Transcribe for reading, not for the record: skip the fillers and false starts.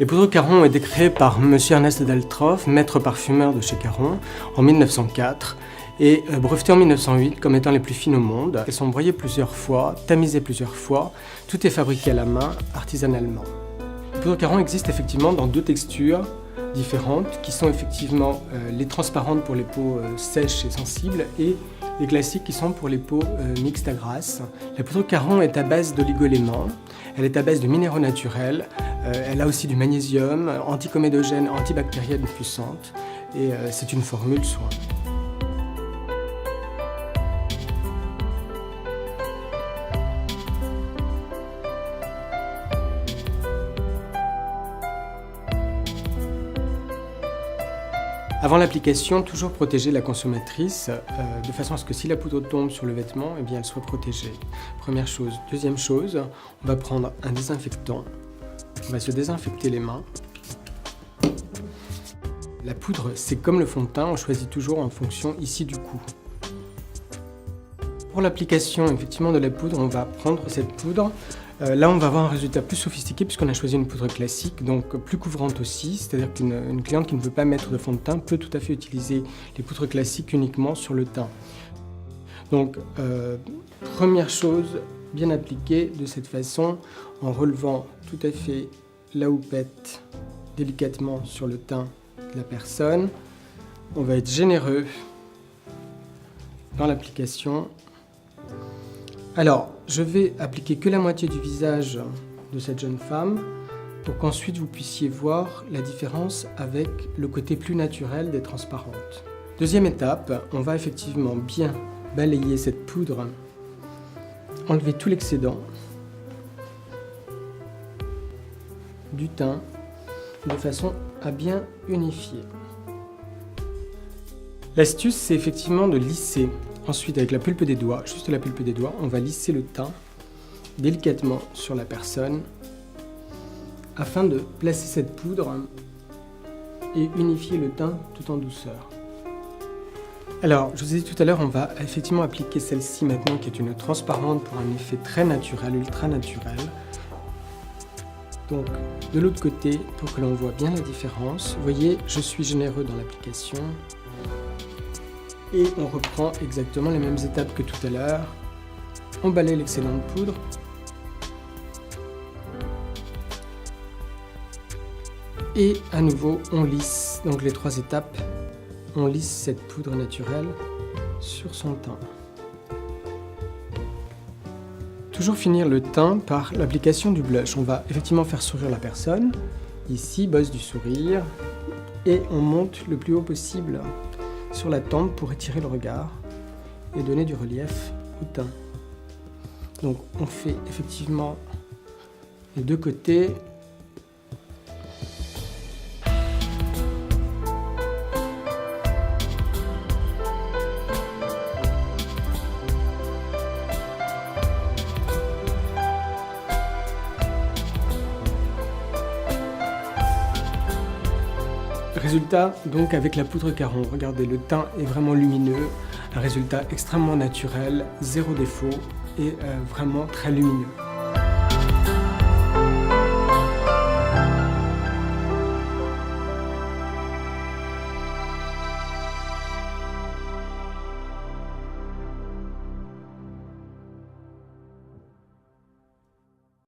Les poudres Caron ont été créées par M. Ernest Daltroff, maître parfumeur de chez Caron, en 1904 et brevetées en 1908 comme étant les plus fines au monde. Elles sont broyées plusieurs fois, tamisées plusieurs fois, tout est fabriqué à la main, artisanalement. Les poudres Caron existent effectivement dans deux textures différentes qui sont effectivement les transparentes pour les peaux sèches et sensibles et les classiques qui sont pour les peaux mixtes à grasses. La poudre Caron est à base d'oligoéléments, elle est à base de minéraux naturels, elle a aussi du magnésium, anticomédogène, antibactérienne puissante et c'est une formule soin. Avant l'application, toujours protéger la consommatrice de façon à ce que si la poudre tombe sur le vêtement, eh bien, elle soit protégée. Première chose. Deuxième chose, on va prendre un désinfectant. On va se désinfecter les mains. La poudre, c'est comme le fond de teint, on choisit toujours en fonction ici du cou. Pour l'application effectivement de la poudre, on va prendre cette poudre. Là, on va avoir un résultat plus sophistiqué puisqu'on a choisi une poudre classique, donc plus couvrante aussi. C'est-à-dire qu'une cliente qui ne veut pas mettre de fond de teint peut tout à fait utiliser les poudres classiques uniquement sur le teint. Donc, première chose, bien appliquée de cette façon, en relevant tout à fait la houppette délicatement sur le teint de la personne. On va être généreux dans l'application. Alors, je vais appliquer que la moitié du visage de cette jeune femme pour qu'ensuite vous puissiez voir la différence avec le côté plus naturel des transparentes. Deuxième étape, on va effectivement bien balayer cette poudre, enlever tout l'excédent du teint de façon à bien unifier. L'astuce, c'est effectivement de lisser. Ensuite, avec la pulpe des doigts, juste la pulpe des doigts, on va lisser le teint délicatement sur la personne afin de placer cette poudre et unifier le teint tout en douceur. Alors, je vous ai dit tout à l'heure, on va effectivement appliquer celle-ci maintenant qui est une transparente pour un effet très naturel, ultra naturel. Donc, de l'autre côté, pour que l'on voit bien la différence, vous voyez, je suis généreux dans l'application. Et on reprend exactement les mêmes étapes que tout à l'heure. On balaye l'excédent de poudre. Et à nouveau, on lisse, donc les trois étapes, on lisse cette poudre naturelle sur son teint. Toujours finir le teint par l'application du blush. On va effectivement faire sourire la personne. Ici, bosse du sourire. Et on monte le plus haut possible sur la tempe pour étirer le regard et donner du relief au teint. Donc on fait effectivement les deux côtés. Résultat, donc avec la poudre Caron, regardez, le teint est vraiment lumineux, un résultat extrêmement naturel, zéro défaut et vraiment très lumineux.